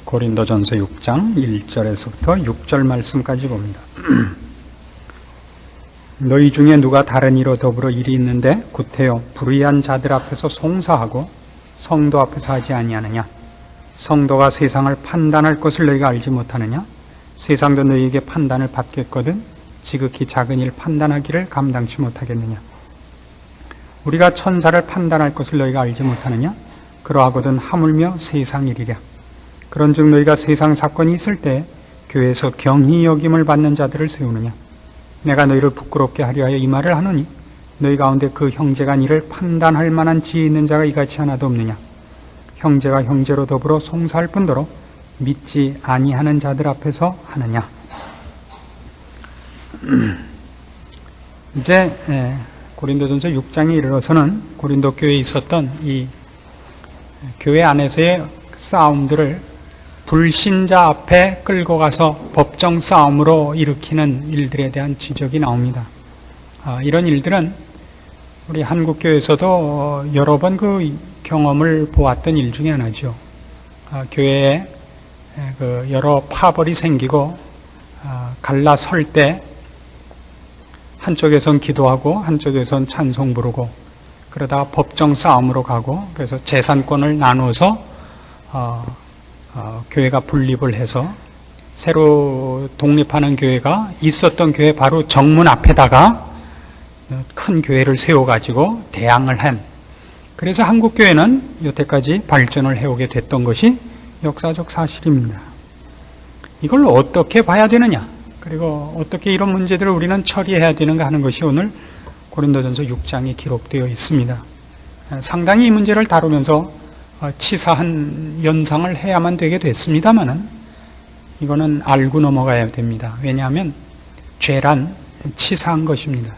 고린도전서 6장 1절에서부터 6절 말씀까지 봅니다. 너희 중에 누가 다른 이로 더불어 일이 있는데 구태여 불의한 자들 앞에서 송사하고 성도 앞에서 하지 아니하느냐? 성도가 세상을 판단할 것을 너희가 알지 못하느냐? 세상도 너희에게 판단을 받겠거든 지극히 작은 일 판단하기를 감당치 못하겠느냐? 우리가 천사를 판단할 것을 너희가 알지 못하느냐? 그러하거든 하물며 세상 일이랴. 그런즉 너희가 세상 사건이 있을 때 교회에서 경히 여김을 받는 자들을 세우느냐? 내가 너희를 부끄럽게 하려 하여 이 말을 하노니 너희 가운데 그 형제가 이를 판단할 만한 지혜 있는 자가 이같이 하나도 없느냐? 형제가 형제로 더불어 송사할 뿐더러 믿지 아니하는 자들 앞에서 하느냐? 이제 고린도전서 6장에 이르러서는 고린도 교회에 있었던 이 교회 안에서의 싸움들을 불신자 앞에 끌고 가서 법정 싸움으로 일으키는 일들에 대한 지적이 나옵니다. 이런 일들은 우리 한국교회에서도 여러 번 그 경험을 보았던 일 중에 하나죠. 교회에 그 여러 파벌이 생기고 갈라설 때 한쪽에선 기도하고 한쪽에선 찬송 부르고 그러다가 법정 싸움으로 가고 그래서 재산권을 나누어서 교회가 분립을 해서 새로 독립하는 교회가 있었던 교회 바로 정문 앞에다가 큰 교회를 세워가지고 대항을 한, 그래서 한국교회는 여태까지 발전을 해오게 됐던 것이 역사적 사실입니다. 이걸 어떻게 봐야 되느냐, 그리고 어떻게 이런 문제들을 우리는 처리해야 되는가 하는 것이 오늘 고린도전서 6장에 기록되어 있습니다. 상당히 이 문제를 다루면서 치사한 연상을 해야만 되게 됐습니다만은 이거는 알고 넘어가야 됩니다. 왜냐하면 죄란 치사한 것입니다.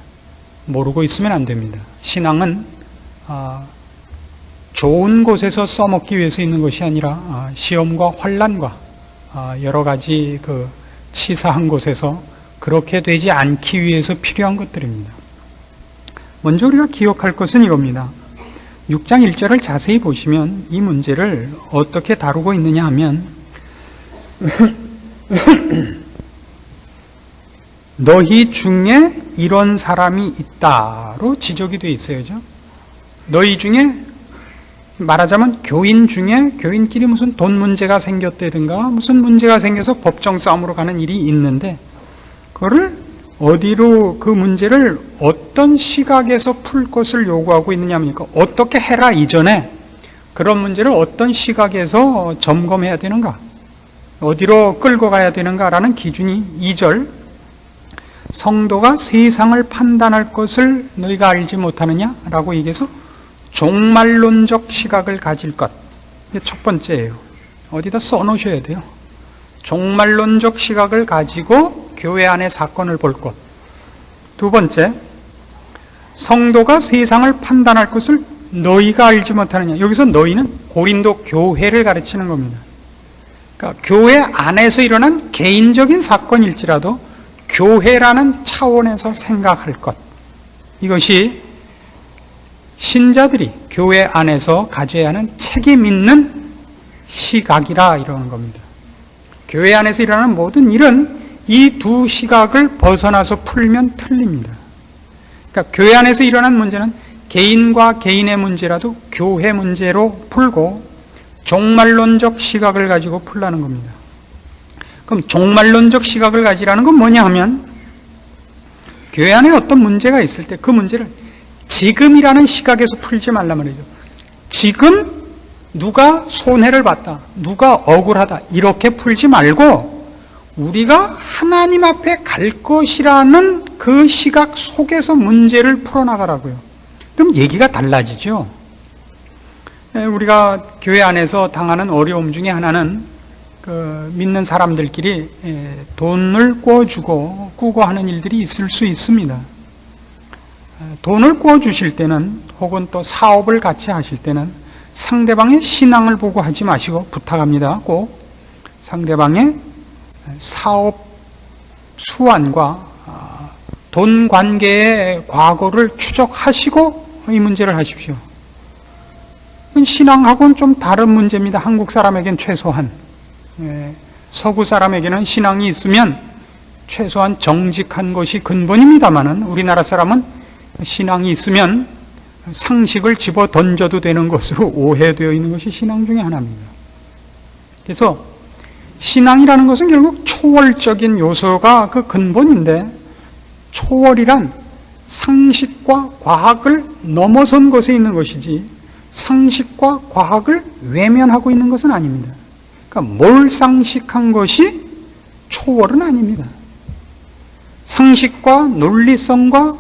모르고 있으면 안 됩니다. 신앙은 좋은 곳에서 써먹기 위해서 있는 것이 아니라 시험과 환난과 여러 가지 그 치사한 곳에서 그렇게 되지 않기 위해서 필요한 것들입니다. 먼저 우리가 기억할 것은 이겁니다. 6장 1절을 자세히 보시면 이 문제를 어떻게 다루고 있느냐 하면 너희 중에 이런 사람이 있다로 지적이 되어 있어요. 너희 중에, 말하자면 교인 중에 교인끼리 무슨 돈 문제가 생겼다든가 무슨 문제가 생겨서 법정 싸움으로 가는 일이 있는데 그거를 어디로, 그 문제를 어떤 시각에서 풀 것을 요구하고 있느냐 하니까 어떻게 해라 이전에 그런 문제를 어떤 시각에서 점검해야 되는가, 어디로 끌고 가야 되는가라는 기준이 2절 성도가 세상을 판단할 것을 너희가 알지 못하느냐라고 얘기해서 종말론적 시각을 가질 것, 이게 첫 번째예요. 어디다 써놓으셔야 돼요. 종말론적 시각을 가지고 교회 안의 사건을 볼 것. 두 번째, 성도가 세상을 판단할 것을 너희가 알지 못하느냐. 여기서 너희는 고린도 교회를 가르치는 겁니다. 그러니까 교회 안에서 일어난 개인적인 사건일지라도 교회라는 차원에서 생각할 것. 이것이 신자들이 교회 안에서 가져야 하는 책임 있는 시각이라 이러는 겁니다. 교회 안에서 일어나는 모든 일은 이 두 시각을 벗어나서 풀면 틀립니다. 그러니까 교회 안에서 일어난 문제는 개인과 개인의 문제라도 교회 문제로 풀고 종말론적 시각을 가지고 풀라는 겁니다. 그럼 종말론적 시각을 가지라는 건 뭐냐 하면 교회 안에 어떤 문제가 있을 때 그 문제를 지금이라는 시각에서 풀지 말란 말이죠. 지금 누가 손해를 봤다, 누가 억울하다 이렇게 풀지 말고 우리가 하나님 앞에 갈 것이라는 그 시각 속에서 문제를 풀어나가라고요. 그럼 얘기가 달라지죠. 우리가 교회 안에서 당하는 어려움 중에 하나는 그 믿는 사람들끼리 돈을 꿔주고 꾸고 하는 일들이 있을 수 있습니다. 돈을 꿔주실 때는 혹은 또 사업을 같이 하실 때는 상대방의 신앙을 보고 하지 마시고, 부탁합니다, 꼭 상대방의 사업 수완과 돈 관계의 과거를 추적하시고 이 문제를 하십시오. 신앙하고는 좀 다른 문제입니다. 한국 사람에겐 최소한. 서구 사람에게는 신앙이 있으면 최소한 정직한 것이 근본입니다만은 우리나라 사람은 신앙이 있으면 상식을 집어 던져도 되는 것으로 오해되어 있는 것이 신앙 중에 하나입니다. 그래서 신앙이라는 것은 결국 초월적인 요소가 그 근본인데, 초월이란 상식과 과학을 넘어선 것에 있는 것이지 상식과 과학을 외면하고 있는 것은 아닙니다. 그러니까 몰상식한 것이 초월은 아닙니다. 상식과 논리성과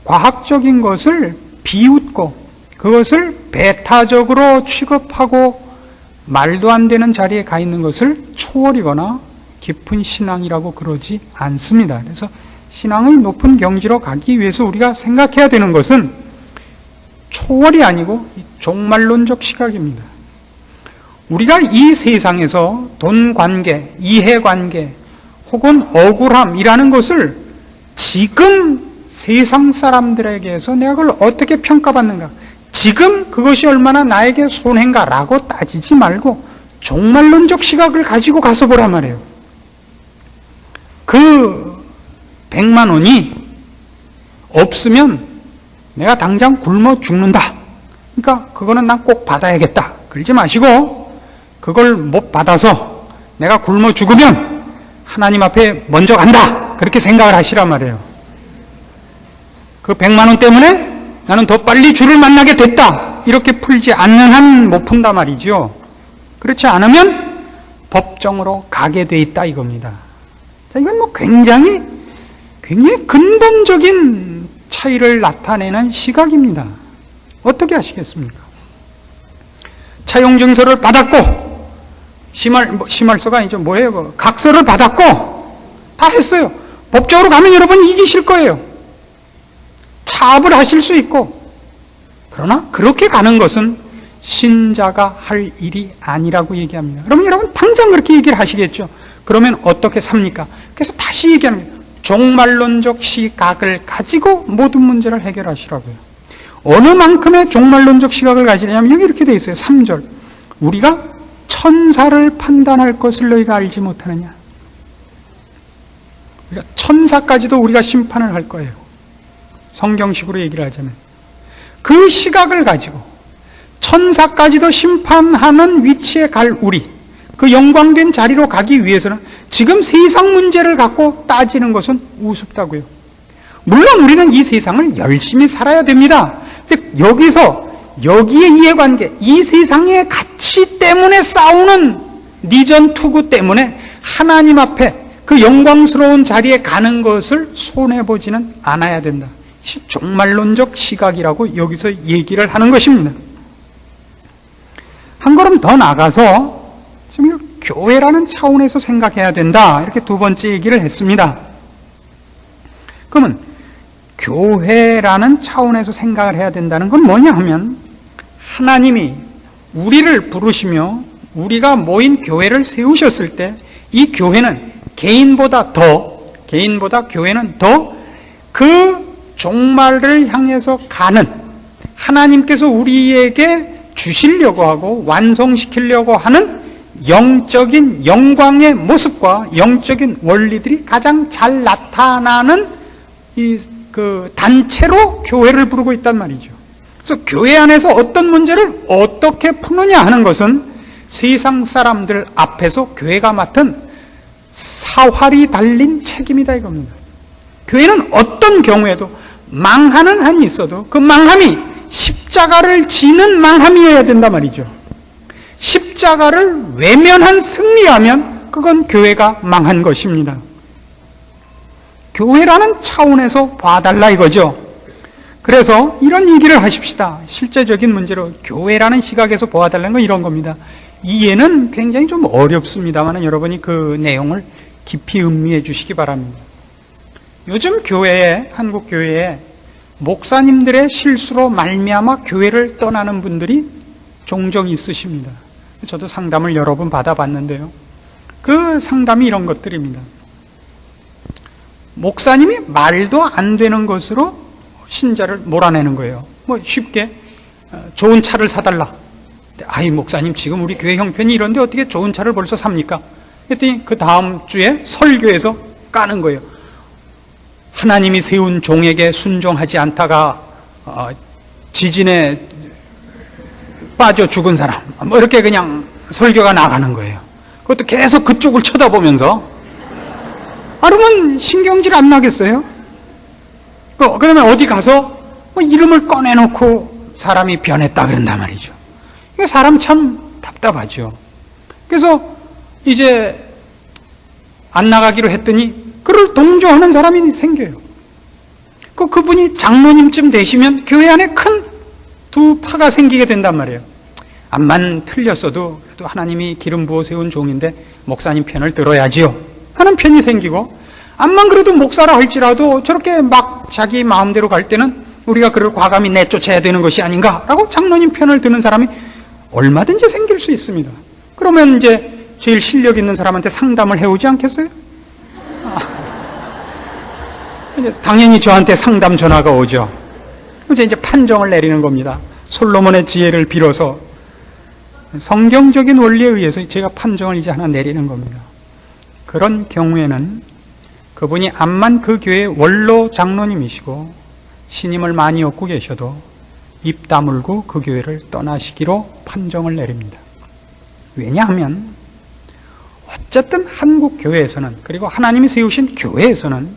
과학적인 것을 비웃고 그것을 배타적으로 취급하고 말도 안 되는 자리에 가 있는 것을 초월이거나 깊은 신앙이라고 그러지 않습니다. 그래서 신앙의 높은 경지로 가기 위해서 우리가 생각해야 되는 것은 초월이 아니고 종말론적 시각입니다. 우리가 이 세상에서 돈 관계, 이해 관계, 혹은 억울함이라는 것을 지금 세상 사람들에게서 내가 그걸 어떻게 평가받는가, 지금 그것이 얼마나 나에게 손해인가라고 따지지 말고 종말론적 시각을 가지고 가서 보란 말이에요. 그 100만 원이 없으면 내가 당장 굶어 죽는다. 그러니까 그거는 난 꼭 받아야겠다. 그러지 마시고 그걸 못 받아서 내가 굶어 죽으면 하나님 앞에 먼저 간다. 그렇게 생각을 하시란 말이에요. 그 100만 원 때문에 나는 더 빨리 주를 만나게 됐다. 이렇게 풀지 않는 한 못 푼다 말이죠. 그렇지 않으면 법정으로 가게 돼 있다 이겁니다. 자, 이건 뭐 굉장히 근본적인 차이를 나타내는 시각입니다. 어떻게 하시겠습니까? 차용증서를 받았고 심할서가 아니죠. 뭐예요? 각서를 받았고 다 했어요. 법적으로 가면 여러분 이기실 거예요. 차압을 하실 수 있고. 그러나 그렇게 가는 것은 신자가 할 일이 아니라고 얘기합니다. 그러면 여러분 당장 그렇게 얘기를 하시겠죠. 그러면 어떻게 삽니까? 그래서 다시 얘기합니다. 종말론적 시각을 가지고 모든 문제를 해결하시라고요. 어느 만큼의 종말론적 시각을 가지려면 여기 이렇게 돼 있어요. 3절. 우리가 천사를 판단할 것을 너희가 알지 못하느냐. 천사까지도 우리가 심판을 할 거예요. 성경식으로 얘기를 하자면. 그 시각을 가지고 천사까지도 심판하는 위치에 갈 우리, 그 영광된 자리로 가기 위해서는 지금 세상 문제를 갖고 따지는 것은 우습다고요. 물론 우리는 이 세상을 열심히 살아야 됩니다. 근데 여기에 이해관계, 이 세상의 가치 때문에 싸우는 니전 투구 때문에 하나님 앞에 그 영광스러운 자리에 가는 것을 손해보지는 않아야 된다. 종말론적 시각이라고 여기서 얘기를 하는 것입니다. 한 걸음 더 나가서 지금 교회라는 차원에서 생각해야 된다. 이렇게 두 번째 얘기를 했습니다. 그러면 교회라는 차원에서 생각을 해야 된다는 건 뭐냐 하면 하나님이 우리를 부르시며 우리가 모인 교회를 세우셨을 때 이 교회는 개인보다 교회는 더 그 종말을 향해서 가는 하나님께서 우리에게 주시려고 하고 완성시키려고 하는 영적인 영광의 모습과 영적인 원리들이 가장 잘 나타나는 그 단체로 교회를 부르고 있단 말이죠. 그래서 교회 안에서 어떤 문제를 어떻게 푸느냐 하는 것은 세상 사람들 앞에서 교회가 맡은 사활이 달린 책임이다 이겁니다. 교회는 어떤 경우에도 망하는 한이 있어도 그 망함이 십자가를 지는 망함이어야 된단 말이죠. 십자가를 외면한 승리하면 그건 교회가 망한 것입니다. 교회라는 차원에서 봐달라 이거죠. 그래서 이런 얘기를 하십시다. 실제적인 문제로 교회라는 시각에서 보아달라는 건 이런 겁니다. 이해는 굉장히 좀 어렵습니다만 여러분이 그 내용을 깊이 음미해 주시기 바랍니다. 요즘 한국 교회에 목사님들의 실수로 말미암아 교회를 떠나는 분들이 종종 있으십니다. 저도 상담을 여러 번 받아봤는데요. 그 상담이 이런 것들입니다. 목사님이 말도 안 되는 것으로 신자를 몰아내는 거예요. 뭐 쉽게 좋은 차를 사달라. 아이 목사님 지금 우리 교회 형편이 이런데 어떻게 좋은 차를 벌써 삽니까? 그랬더니 그 다음 주에 설교에서 까는 거예요. 하나님이 세운 종에게 순종하지 않다가 지진에 빠져 죽은 사람, 뭐 이렇게 그냥 설교가 나가는 거예요. 그것도 계속 그쪽을 쳐다보면서. 그러면 신경질 안 나겠어요? 그러면 어디 가서 뭐 이름을 꺼내놓고 사람이 변했다 그런단 말이죠. 이거 사람 참 답답하죠. 그래서 이제 안 나가기로 했더니 그를 동조하는 사람이 생겨요. 그분이 장로님쯤 되시면 교회 안에 큰 두 파가 생기게 된단 말이에요. 암만 틀렸어도 그래도 하나님이 기름 부어 세운 종인데 목사님 편을 들어야지요 하는 편이 생기고, 암만 그래도 목사라 할지라도 저렇게 막 자기 마음대로 갈 때는 우리가 그를 과감히 내쫓아야 되는 것이 아닌가라고 장로님 편을 드는 사람이 얼마든지 생길 수 있습니다. 그러면 이제 제일 실력 있는 사람한테 상담을 해오지 않겠어요? 당연히 저한테 상담 전화가 오죠. 이제 판정을 내리는 겁니다. 솔로몬의 지혜를 빌어서 성경적인 원리에 의해서 제가 판정을 이제 하나 내리는 겁니다. 그런 경우에는 그분이 암만 그 교회의 원로 장로님이시고 신임을 많이 얻고 계셔도 입 다물고 그 교회를 떠나시기로 판정을 내립니다. 왜냐하면 어쨌든 한국 교회에서는, 그리고 하나님이 세우신 교회에서는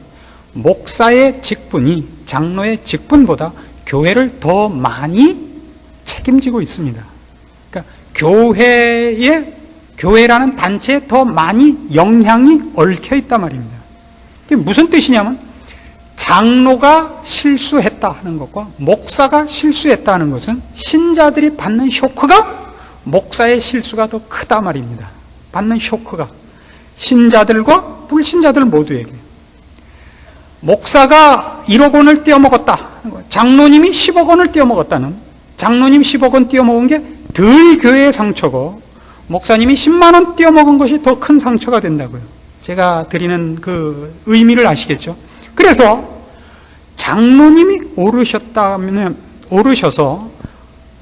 목사의 직분이 장로의 직분보다 교회를 더 많이 책임지고 있습니다. 그러니까 교회라는 단체에 더 많이 영향이 얽혀 있단 말입니다. 이게 무슨 뜻이냐면 장로가 실수했다 하는 것과 목사가 실수했다 하는 것은 신자들이 받는 쇼크가 목사의 실수가 더 크다 말입니다. 받는 쇼크가 신자들과 불신자들 모두에게. 목사가 1억 원을 떼어먹었다, 장로님이 10억 원을 떼어먹었다는, 장로님 10억 원 떼어먹은 게 덜 교회의 상처고 목사님이 10만 원 떼어먹은 것이 더 큰 상처가 된다고요. 제가 드리는 그 의미를 아시겠죠? 그래서 장로님이 오르셔서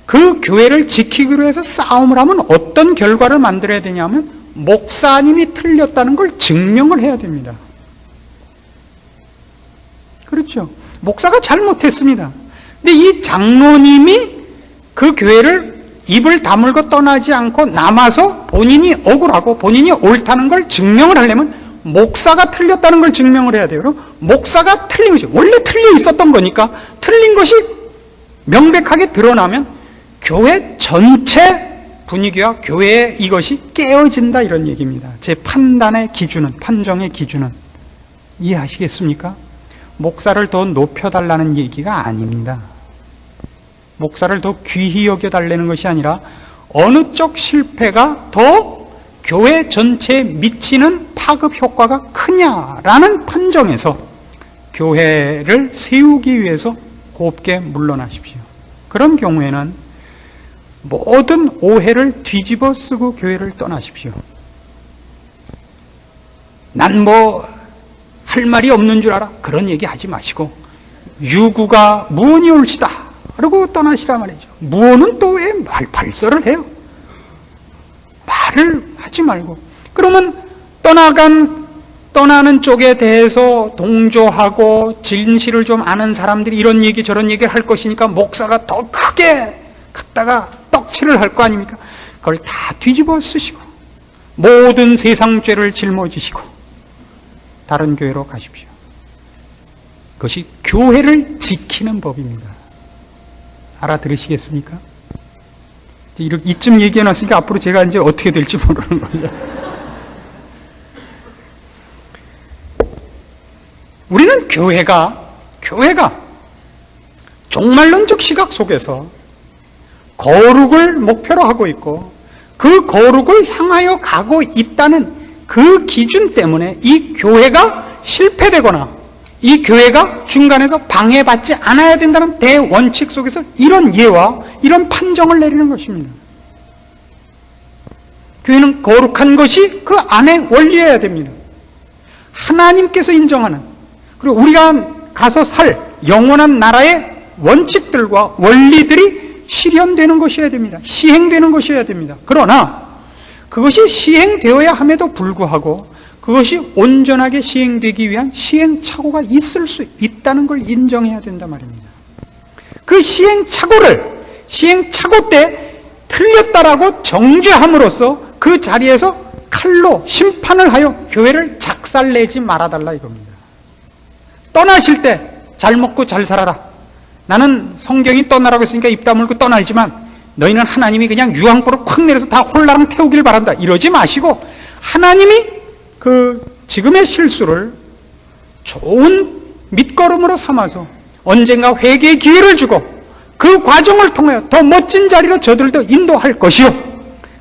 그 교회를 지키기로 해서 싸움을 하면 어떤 결과를 만들어야 되냐면 목사님이 틀렸다는 걸 증명을 해야 됩니다. 그렇죠? 목사가 잘못했습니다. 근데 이 장로님이 그 교회를 입을 다물고 떠나지 않고 남아서 본인이 억울하고 본인이 옳다는 걸 증명을 하려면 목사가 틀렸다는 걸 증명을 해야 돼요. 그럼 목사가 틀린 것이 원래 틀려 있었던 거니까 틀린 것이 명백하게 드러나면 교회 전체 분위기와 교회의 이것이 깨어진다 이런 얘기입니다. 제 판단의 기준은, 판정의 기준은 이해하시겠습니까? 목사를 더 높여달라는 얘기가 아닙니다. 목사를 더 귀히 여겨달라는 것이 아니라 어느 쪽 실패가 더 교회 전체에 미치는 파급 효과가 크냐라는 판정에서 교회를 세우기 위해서 곱게 물러나십시오. 그런 경우에는 모든 오해를 뒤집어 쓰고 교회를 떠나십시오. 난 뭐 할 말이 없는 줄 알아? 그런 얘기 하지 마시고 유구가 무언이 옳시다 그러고 떠나시라 말이죠. 무언은 또 왜 발설을 해요? 말을 하지 말고. 그러면 떠나는 쪽에 대해서 동조하고 진실을 좀 아는 사람들이 이런 얘기 저런 얘기를 할 것이니까 목사가 더 크게 갖다가 떡칠을 할 거 아닙니까? 그걸 다 뒤집어 쓰시고 모든 세상 죄를 짊어지시고 다른 교회로 가십시오. 그것이 교회를 지키는 법입니다. 알아들으시겠습니까? 이쯤 얘기해놨으니까 앞으로 제가 이제 어떻게 될지 모르는 거죠. 우리는 교회가 종말론적 시각 속에서 거룩을 목표로 하고 있고 그 거룩을 향하여 가고 있다는 그 기준 때문에 이 교회가 실패되거나 이 교회가 중간에서 방해받지 않아야 된다는 대원칙 속에서 이런 예와 이런 판정을 내리는 것입니다. 교회는 거룩한 것이 그 안에 원리여야 됩니다. 하나님께서 인정하는, 그리고 우리가 가서 살 영원한 나라의 원칙들과 원리들이 실현되는 것이어야 됩니다. 시행되는 것이어야 됩니다. 그러나 그것이 시행되어야 함에도 불구하고 그것이 온전하게 시행되기 위한 시행착오가 있을 수 있다는 걸 인정해야 된단 말입니다. 그 시행착오 때 틀렸다라고 정죄함으로써 그 자리에서 칼로 심판을 하여 교회를 작살내지 말아달라 이겁니다. 떠나실 때 잘 먹고 잘 살아라. 나는 성경이 떠나라고 했으니까 입 다물고 떠나지만 너희는 하나님이 그냥 유황불을 콱 내려서 다 홀라랑 태우길 바란다. 이러지 마시고 하나님이 그 지금의 실수를 좋은 밑거름으로 삼아서 언젠가 회개의 기회를 주고 그 과정을 통하여 더 멋진 자리로 저들도 인도할 것이요.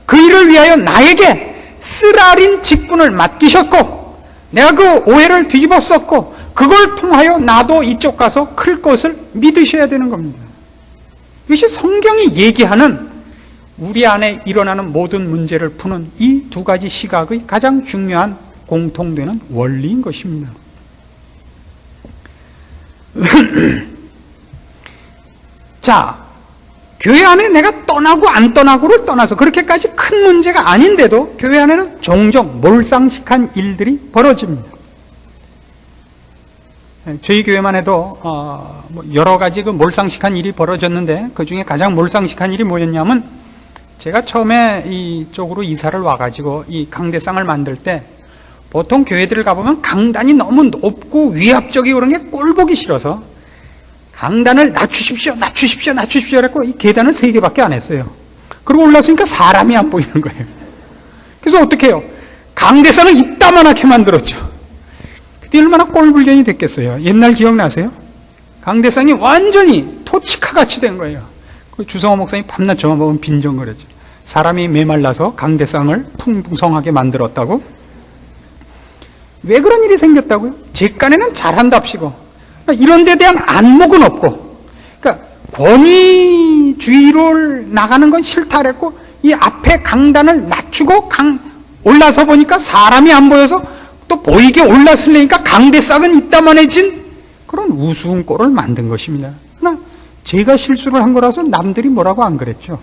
그 일을 위하여 나에게 쓰라린 직분을 맡기셨고 내가 그 오해를 뒤집었었고 그걸 통하여 나도 이쪽 가서 클 것을 믿으셔야 되는 겁니다. 이것이 성경이 얘기하는 우리 안에 일어나는 모든 문제를 푸는 이 두 가지 시각의 가장 중요한 공통되는 원리인 것입니다. 자, 교회 안에 내가 떠나고 안 떠나고를 떠나서 그렇게까지 큰 문제가 아닌데도 교회 안에는 종종 몰상식한 일들이 벌어집니다. 저희 교회만 해도 여러 가지 그 몰상식한 일이 벌어졌는데 그 중에 가장 몰상식한 일이 뭐였냐면 제가 처음에 이쪽으로 이사를 와가지고 이 강대상을 만들 때 보통 교회들을 가보면 강단이 너무 높고 위압적이고 그런 게 꼴보기 싫어서 강단을 낮추십시오 그랬고 이 계단을 3개밖에 안 했어요. 그리고 올랐으니까 사람이 안 보이는 거예요. 그래서 어떻게 해요? 강대상을 이따만하게 만들었죠. 그때 얼마나 꼴불견이 됐겠어요. 옛날 기억나세요? 강대상이 완전히 토치카같이 된 거예요. 그 주성호 목사님 밤낮 저만 보면 빈정거렸죠. 사람이 메말라서 강대상을 풍성하게 만들었다고? 왜 그런 일이 생겼다고요? 제 깐에는 잘한답시고 이런 데 대한 안목은 없고 그러니까 권위주의로 나가는 건 싫다 그랬고 이 앞에 강단을 낮추고 올라서 보니까 사람이 안 보여서 또 보이게 올라서려니까 강대상은 이따만해진 그런 우스운 꼴을 만든 것입니다. 그러나 제가 실수를 한 거라서 남들이 뭐라고 안 그랬죠.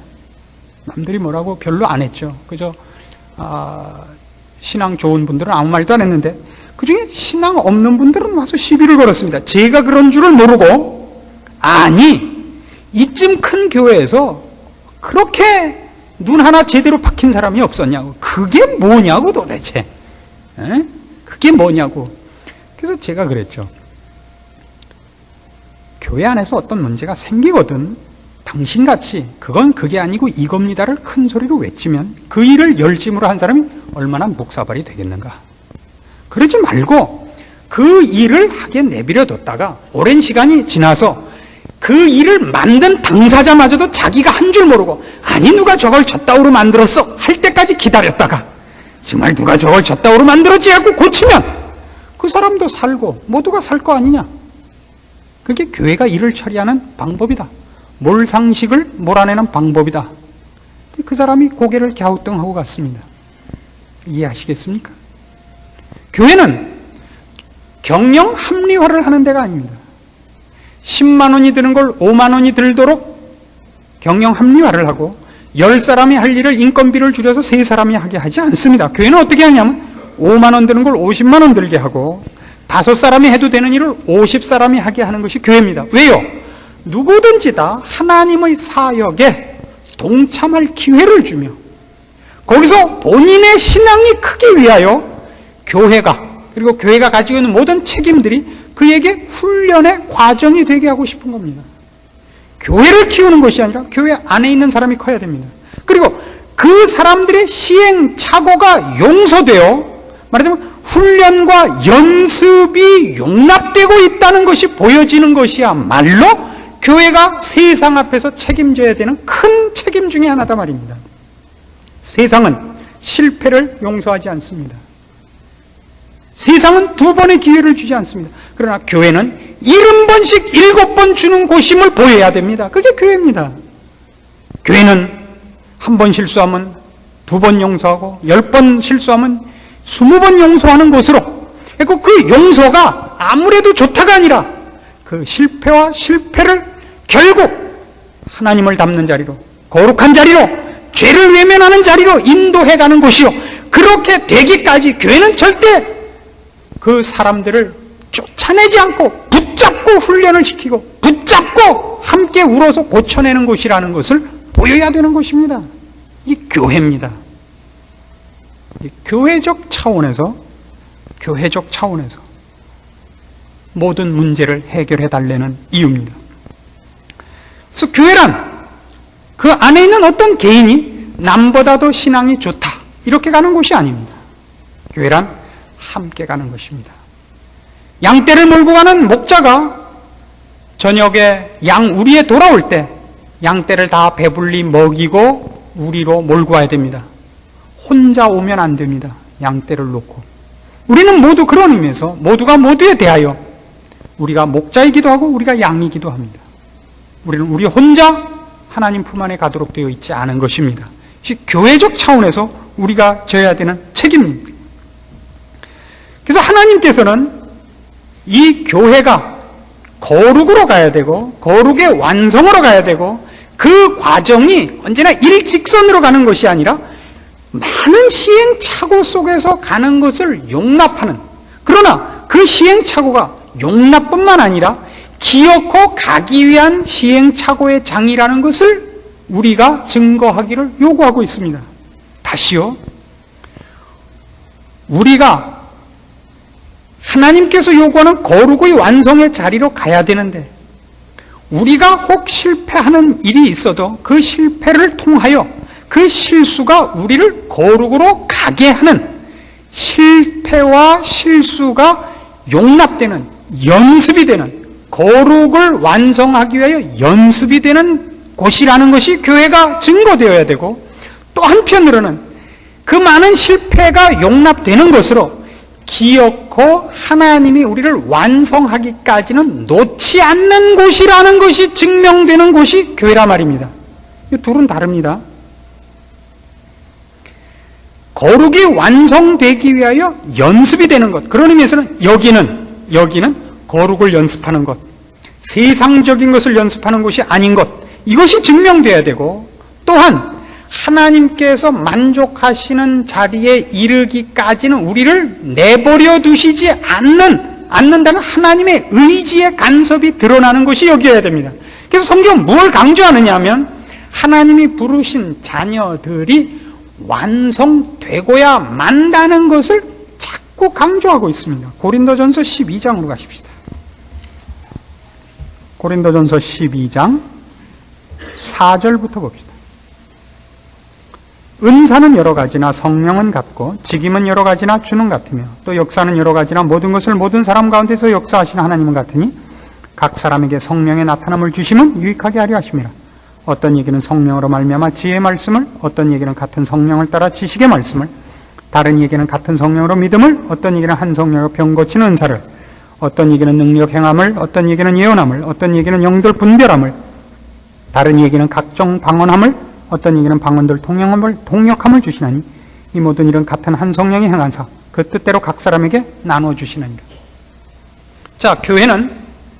남들이 뭐라고 별로 안 했죠. 그저 신앙 좋은 분들은 아무 말도 안 했는데 그 중에 신앙 없는 분들은 와서 시비를 걸었습니다. 제가 그런 줄을 모르고 아니 이쯤 큰 교회에서 그렇게 눈 하나 제대로 박힌 사람이 없었냐고. 그게 뭐냐고 도대체. 에? 그게 뭐냐고. 그래서 제가 그랬죠. 교회 안에서 어떤 문제가 생기거든 당신같이 그건 그게 아니고 이겁니다를 큰 소리로 외치면 그 일을 열심으로 한 사람이 얼마나 목사발이 되겠는가. 그러지 말고 그 일을 하게 내버려뒀다가 오랜 시간이 지나서 그 일을 만든 당사자마저도 자기가 한 줄 모르고 아니 누가 저걸 졌다우로 만들었어 할 때까지 기다렸다가 정말 누가 저걸 졌다우로 만들었지 하고 고치면 그 사람도 살고 모두가 살 거 아니냐. 그게 교회가 일을 처리하는 방법이다. 몰상식을 몰아내는 방법이다. 그 사람이 고개를 갸우뚱하고 갔습니다. 이해하시겠습니까? 교회는 경영 합리화를 하는 데가 아닙니다. 10만 원이 드는 걸 5만 원이 들도록 경영 합리화를 하고 10사람이 할 일을 인건비를 줄여서 3사람이 하게 하지 않습니다. 교회는 어떻게 하냐면 5만 원 드는 걸 50만 원 들게 하고 5사람이 해도 되는 일을 50사람이 하게 하는 것이 교회입니다. 왜요? 누구든지 다 하나님의 사역에 동참할 기회를 주며 거기서 본인의 신앙이 크기 위하여 교회가 그리고 교회가 가지고 있는 모든 책임들이 그에게 훈련의 과정이 되게 하고 싶은 겁니다. 교회를 키우는 것이 아니라 교회 안에 있는 사람이 커야 됩니다. 그리고 그 사람들의 시행착오가 용서되어 말하자면 훈련과 연습이 용납되고 있다는 것이 보여지는 것이야말로 교회가 세상 앞에서 책임져야 되는 큰 책임 중에 하나다 말입니다. 세상은 실패를 용서하지 않습니다. 세상은 2번의 기회를 주지 않습니다. 그러나 교회는 70번씩 7번 주는 곳임을 보여야 됩니다. 그게 교회입니다. 교회는 1번 실수하면 2번 용서하고 10번 실수하면 20번 용서하는 곳으로 그 용서가 아무래도 좋다가 아니라 그 실패와 실패를 결국 하나님을 닮는 자리로, 거룩한 자리로, 죄를 외면하는 자리로 인도해가는 곳이요, 그렇게 되기까지 교회는 절대 그 사람들을 쫓아내지 않고 붙잡고 훈련을 시키고 붙잡고 함께 울어서 고쳐내는 곳이라는 것을 보여야 되는 것입니다. 이 교회입니다. 이 교회적 차원에서 모든 문제를 해결해 달라는 이유입니다. 그래서 교회란 그 안에 있는 어떤 개인이 남보다도 신앙이 좋다 이렇게 가는 곳이 아닙니다. 교회란 함께 가는 것입니다. 양떼를 몰고 가는 목자가 저녁에 양 우리에 돌아올 때 양떼를 다 배불리 먹이고 우리로 몰고 와야 됩니다. 혼자 오면 안 됩니다. 양떼를 놓고. 우리는 모두 그런 의미에서 모두가 모두에 대하여 우리가 목자이기도 하고 우리가 양이기도 합니다. 우리는 우리 혼자 하나님 품 안에 가도록 되어 있지 않은 것입니다. 교회적 차원에서 우리가 져야 되는 책임입니다. 그래서 하나님께서는 이 교회가 거룩으로 가야 되고 거룩의 완성으로 가야 되고 그 과정이 언제나 일직선으로 가는 것이 아니라 많은 시행착오 속에서 가는 것을 용납하는, 그러나 그 시행착오가 용납뿐만 아니라 기어코 가기 위한 시행착오의 장이라는 것을 우리가 증거하기를 요구하고 있습니다. 다시요, 우리가 하나님께서 요구하는 거룩의 완성의 자리로 가야 되는데 우리가 혹 실패하는 일이 있어도 그 실패를 통하여 그 실수가 우리를 거룩으로 가게 하는, 실패와 실수가 용납되는, 연습이 되는, 거룩을 완성하기 위하여 연습이 되는 곳이라는 것이 교회가 증거되어야 되고, 또 한편으로는 그 많은 실패가 용납되는 것으로 기어코 하나님이 우리를 완성하기까지는 놓지 않는 곳이라는 것이 증명되는 곳이 교회라 말입니다. 이 둘은 다릅니다. 거룩이 완성되기 위하여 연습이 되는 것, 그런 의미에서는 여기는 거룩을 연습하는 것, 세상적인 것을 연습하는 것이 아닌 것, 이것이 증명되어야 되고, 또한 하나님께서 만족하시는 자리에 이르기까지는 우리를 내버려 두시지 않는다는 하나님의 의지의 간섭이 드러나는 것이 여기여야 됩니다. 그래서 성경은 뭘 강조하느냐 하면 하나님이 부르신 자녀들이 완성되고야 만다는 것을 자꾸 강조하고 있습니다. 고린도전서 12장으로 가십시다. 고린도전서 12장 4절부터 봅시다. 은사는 여러 가지나 성령은 같고 직임은 여러 가지나 주는 같으며 또 역사는 여러 가지나 모든 것을 모든 사람 가운데서 역사하시는 하나님은 같으니 각 사람에게 성령의 나타남을 주심은 유익하게 하려 하심이라. 어떤 얘기는 성령으로 말미암아 지혜의 말씀을, 어떤 얘기는 같은 성령을 따라 지식의 말씀을, 다른 얘기는 같은 성령으로 믿음을, 어떤 얘기는 한 성령으로 병 고치는 은사를, 어떤 얘기는 능력 행함을, 어떤 얘기는 예언함을, 어떤 얘기는 영들 분별함을, 다른 얘기는 각종 방언함을, 어떤 얘기는 방언들 통역함을 주시나니 이 모든 일은 같은 한 성령이 행한사 그 뜻대로 각 사람에게 나누어 주시느니라. 자, 교회는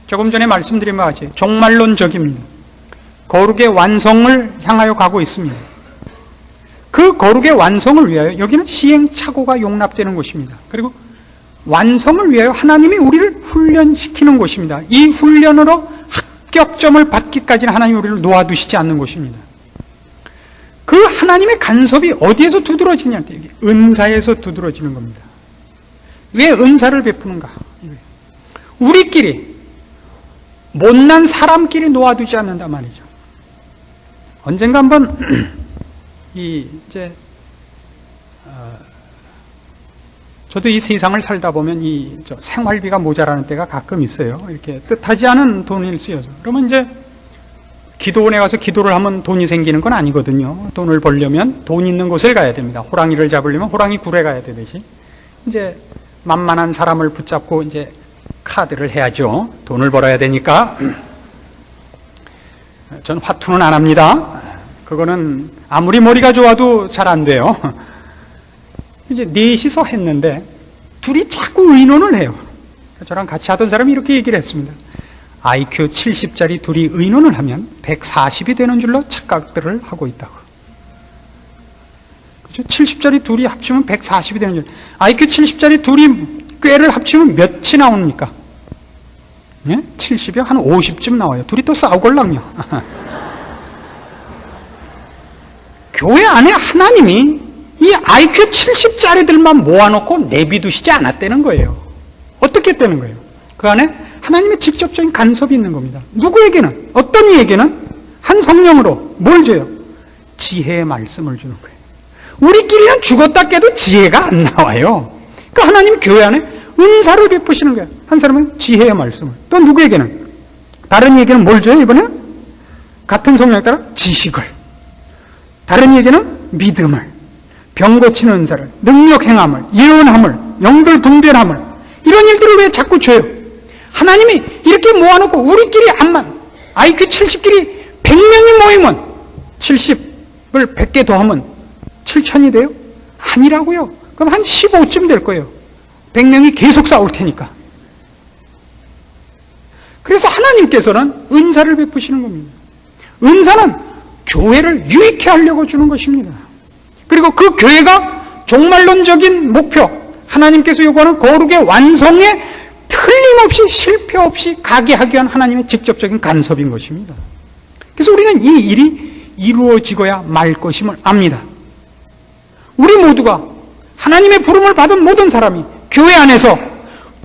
조금 전에 말씀드린 바와 같이 종말론적입니다. 거룩의 완성을 향하여 가고 있습니다. 그 거룩의 완성을 위하여 여기는 시행착오가 용납되는 곳입니다. 그리고 완성을 위하여 하나님이 우리를 훈련시키는 곳입니다. 이 훈련으로 합격점을 받기까지는 하나님이 우리를 놓아두시지 않는 곳입니다. 그 하나님의 간섭이 어디에서 두드러지냐 할 때 여기 은사에서 두드러지는 겁니다. 왜 은사를 베푸는가? 우리끼리 못난 사람끼리 놓아두지 않는단 말이죠. 언젠가 한번 저도 이 세상을 살다 보면 생활비가 모자라는 때가 가끔 있어요. 이렇게 뜻하지 않은 돈을 쓰여서. 그러면 이제 기도원에 가서 기도를 하면 돈이 생기는 건 아니거든요. 돈을 벌려면 돈 있는 곳을 가야 됩니다. 호랑이를 잡으려면 호랑이 굴에 가야 되듯이 이제 만만한 사람을 붙잡고 이제 카드를 해야죠. 돈을 벌어야 되니까. 전 화투는 안 합니다. 그거는 아무리 머리가 좋아도 잘 안 돼요. 이제 넷이서 했는데 둘이 자꾸 의논을 해요. 저랑 같이 하던 사람이 이렇게 얘기를 했습니다. IQ 70짜리 둘이 의논을 하면 140이 되는 줄로 착각들을 하고 있다고. 그죠? 70짜리 둘이 합치면 140이 되는 줄. IQ 70짜리 둘이 꾀를 합치면 몇이 나옵니까? 예? 70이 한 50쯤 나와요. 둘이 또 싸우걸랑요. 교회 안에 하나님이 이 IQ 70짜리들만 모아놓고 내비두시지 않았다는 거예요. 어떻게 했다는 거예요? 그 안에 하나님의 직접적인 간섭이 있는 겁니다. 누구에게는, 어떤 이에게는 한 성령으로 뭘 줘요? 지혜의 말씀을 주는 거예요. 우리끼리는 죽었다 깨도 지혜가 안 나와요. 그러니까 하나님 교회 안에 은사를 베푸시는 거예요. 한 사람은 지혜의 말씀을, 또 누구에게는, 다른 이에게는 뭘 줘요? 이번에는 같은 성령에 따라 지식을, 다른 이에게는 믿음을, 병 고치는 은사를, 능력 행함을, 예언함을, 영들 분별함을, 이런 일들을 왜 자꾸 줘요? 하나님이 이렇게 모아놓고 우리끼리 암만 IQ 70끼리 100명이 모이면 70을 100개 더하면 7,000이 돼요? 아니라고요. 그럼 한 15쯤 될 거예요. 100명이 계속 싸울 테니까. 그래서 하나님께서는 은사를 베푸시는 겁니다. 은사는 교회를 유익해 하려고 주는 것입니다. 그리고 그 교회가 종말론적인 목표, 하나님께서 요구하는 거룩의 완성에 틀림없이 실패 없이 가게 하기 위한 하나님의 직접적인 간섭인 것입니다. 그래서 우리는 이 일이 이루어지고야 말 것임을 압니다. 우리 모두가 하나님의 부름을 받은 모든 사람이 교회 안에서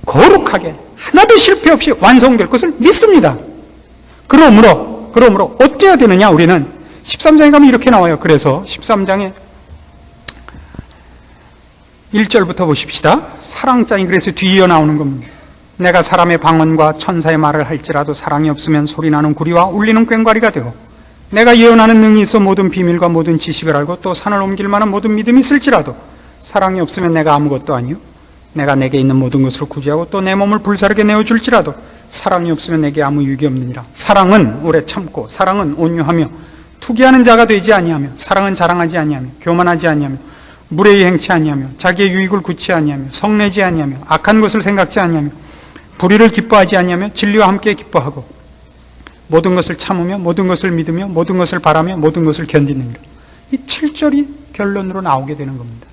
거룩하게 하나도 실패 없이 완성될 것을 믿습니다. 그러므로 어때야 되느냐? 우리는 13장에 가면 이렇게 나와요. 그래서 13장에 1절부터 보십시다. 사랑장이 그래서 뒤이어 나오는 겁니다. 내가 사람의 방언과 천사의 말을 할지라도 사랑이 없으면 소리나는 구리와 울리는 꽹과리가 되고, 내가 예언하는 능이 있어 모든 비밀과 모든 지식을 알고 또 산을 옮길 만한 모든 믿음이 있을지라도 사랑이 없으면 내가 아무것도 아니요, 내가 내게 있는 모든 것으로 구제하고 또 내 몸을 불사르게 내어줄지라도 사랑이 없으면 내게 아무 유익이 없느니라. 사랑은 오래 참고, 사랑은 온유하며 투기하는 자가 되지 아니하며, 사랑은 자랑하지 아니하며 교만하지 아니하며 무례히 행치 아니하며 자기의 유익을 굳지 아니하며 성내지 아니하며 악한 것을 생각지 아니하며 불의를 기뻐하지 아니하며 진리와 함께 기뻐하고 모든 것을 참으며 모든 것을 믿으며 모든 것을 바라며 모든 것을 견디느니라. 이 7절이 결론으로 나오게 되는 겁니다.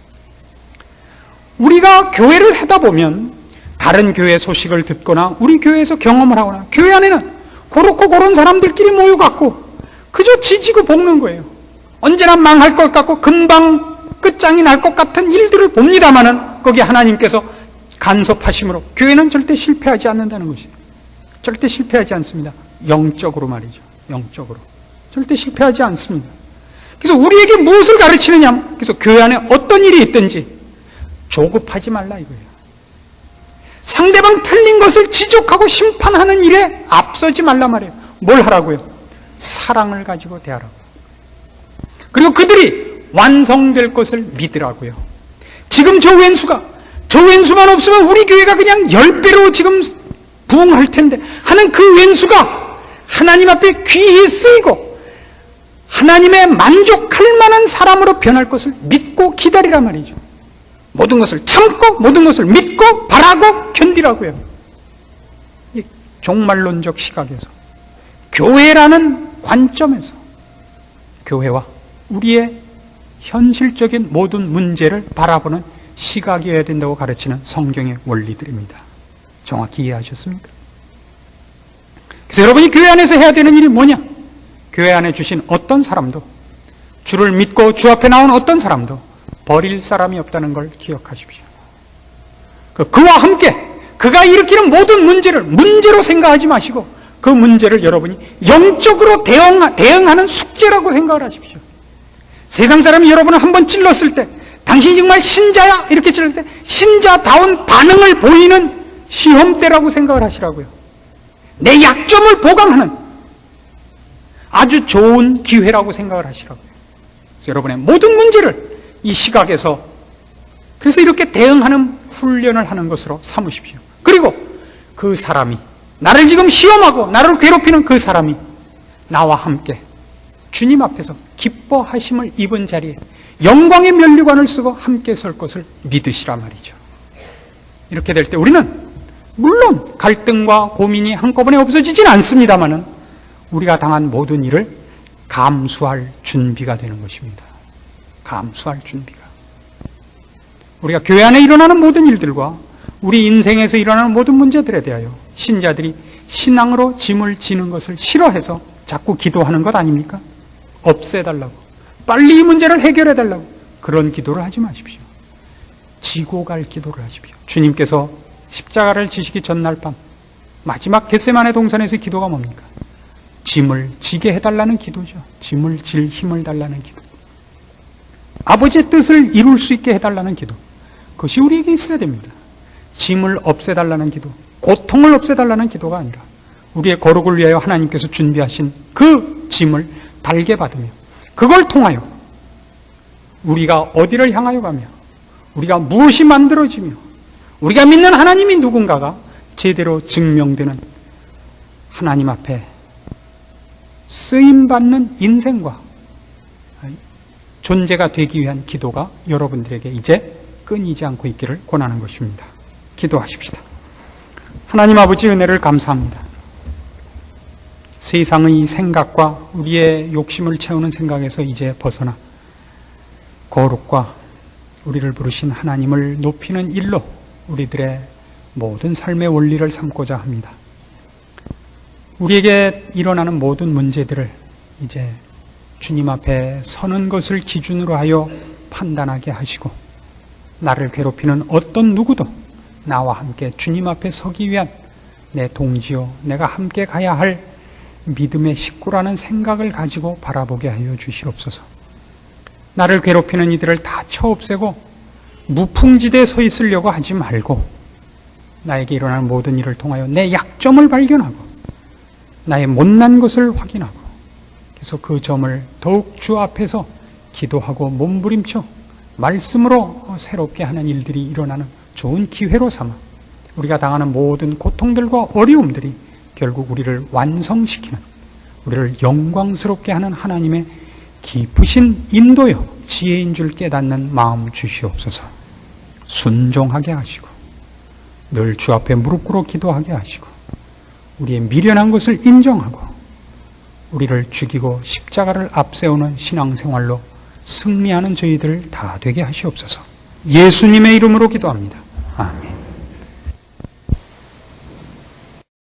우리가 교회를 하다 보면 다른 교회 소식을 듣거나 우리 교회에서 경험을 하거나 교회 안에는 그렇고 그런 사람들끼리 모여갖고 그저 지지고 볶는 거예요. 언제나 망할 것 같고 금방 끝장이 날 것 같은 일들을 봅니다마는 거기 하나님께서 간섭하심으로 교회는 절대 실패하지 않는다는 것이에요. 절대 실패하지 않습니다. 영적으로 말이죠. 영적으로. 절대 실패하지 않습니다. 그래서 우리에게 무엇을 가르치느냐? 그래서 교회 안에 어떤 일이 있든지 조급하지 말라 이거예요. 상대방 틀린 것을 지적하고 심판하는 일에 앞서지 말라 말이에요. 뭘 하라고요? 사랑을 가지고 대하라고. 그리고 그들이 완성될 것을 믿으라고요. 지금 저 왼수만 없으면 우리 교회가 그냥 10배로 지금 부흥할 텐데 하는 그 왼수가 하나님 앞에 귀히 쓰이고 하나님의 만족할 만한 사람으로 변할 것을 믿고 기다리란 말이죠. 모든 것을 참고 모든 것을 믿고 바라고 견디라고요. 이 종말론적 시각에서 교회라는 관점에서 교회와 우리의 현실적인 모든 문제를 바라보는 시각이어야 된다고 가르치는 성경의 원리들입니다. 정확히 이해하셨습니까? 그래서 여러분이 교회 안에서 해야 되는 일이 뭐냐? 교회 안에 주신 어떤 사람도, 주를 믿고 주 앞에 나온 어떤 사람도 버릴 사람이 없다는 걸 기억하십시오. 그와 함께 그가 일으키는 모든 문제를 문제로 생각하지 마시고 그 문제를 여러분이 영적으로 대응하는 숙제라고 생각을 하십시오. 세상 사람이 여러분을 한번 찔렀을 때 당신이 정말 신자야 이렇게 찔렀을 때 신자다운 반응을 보이는 시험대라고 생각을 하시라고요. 내 약점을 보강하는 아주 좋은 기회라고 생각을 하시라고요. 그래서 여러분의 모든 문제를 이 시각에서 그래서 이렇게 대응하는 훈련을 하는 것으로 삼으십시오. 그리고 그 사람이 나를 지금 시험하고 나를 괴롭히는 그 사람이 나와 함께 주님 앞에서 기뻐하심을 입은 자리에 영광의 면류관을 쓰고 함께 설 것을 믿으시라 말이죠. 이렇게 될 때 우리는 물론 갈등과 고민이 한꺼번에 없어지진 않습니다만은 우리가 당한 모든 일을 감수할 준비가 되는 것입니다. 감수할 준비가. 우리가 교회 안에 일어나는 모든 일들과 우리 인생에서 일어나는 모든 문제들에 대하여 신자들이 신앙으로 짐을 지는 것을 싫어해서 자꾸 기도하는 것 아닙니까? 없애달라고, 빨리 이 문제를 해결해달라고. 그런 기도를 하지 마십시오. 지고 갈 기도를 하십시오. 주님께서 십자가를 지시기 전날 밤 마지막 겟세마네 동산에서 기도가 뭡니까? 짐을 지게 해달라는 기도죠. 짐을 질 힘을 달라는 기도. 아버지의 뜻을 이룰 수 있게 해달라는 기도. 그것이 우리에게 있어야 됩니다. 짐을 없애달라는 기도, 고통을 없애달라는 기도가 아니라 우리의 거룩을 위하여 하나님께서 준비하신 그 짐을 달게 받으며 그걸 통하여 우리가 어디를 향하여 가며 우리가 무엇이 만들어지며 우리가 믿는 하나님이 누군가가 제대로 증명되는 하나님 앞에 쓰임받는 인생과 존재가 되기 위한 기도가 여러분들에게 이제 끊이지 않고 있기를 권하는 것입니다. 기도하십시다. 하나님 아버지, 은혜를 감사합니다. 세상의 생각과 우리의 욕심을 채우는 생각에서 이제 벗어나 거룩과 우리를 부르신 하나님을 높이는 일로 우리들의 모든 삶의 원리를 삼고자 합니다. 우리에게 일어나는 모든 문제들을 이제 주님 앞에 서는 것을 기준으로 하여 판단하게 하시고, 나를 괴롭히는 어떤 누구도 나와 함께 주님 앞에 서기 위한 내 동지요, 내가 함께 가야 할 믿음의 식구라는 생각을 가지고 바라보게 하여 주시옵소서. 나를 괴롭히는 이들을 다 쳐없애고 무풍지대에 서 있으려고 하지 말고, 나에게 일어나는 모든 일을 통하여 내 약점을 발견하고 나의 못난 것을 확인하고, 그래서 그 점을 더욱 주 앞에서 기도하고 몸부림쳐 말씀으로 새롭게 하는 일들이 일어나는 좋은 기회로 삼아 우리가 당하는 모든 고통들과 어려움들이 결국 우리를 완성시키는, 우리를 영광스럽게 하는 하나님의 깊으신 인도요 지혜인 줄 깨닫는 마음 주시옵소서. 순종하게 하시고 늘 주 앞에 무릎 꿇어 기도하게 하시고 우리의 미련한 것을 인정하고 우리를 죽이고 십자가를 앞세우는 신앙생활로 승리하는 저희들 다 되게 하시옵소서. 예수님의 이름으로 기도합니다. 아멘.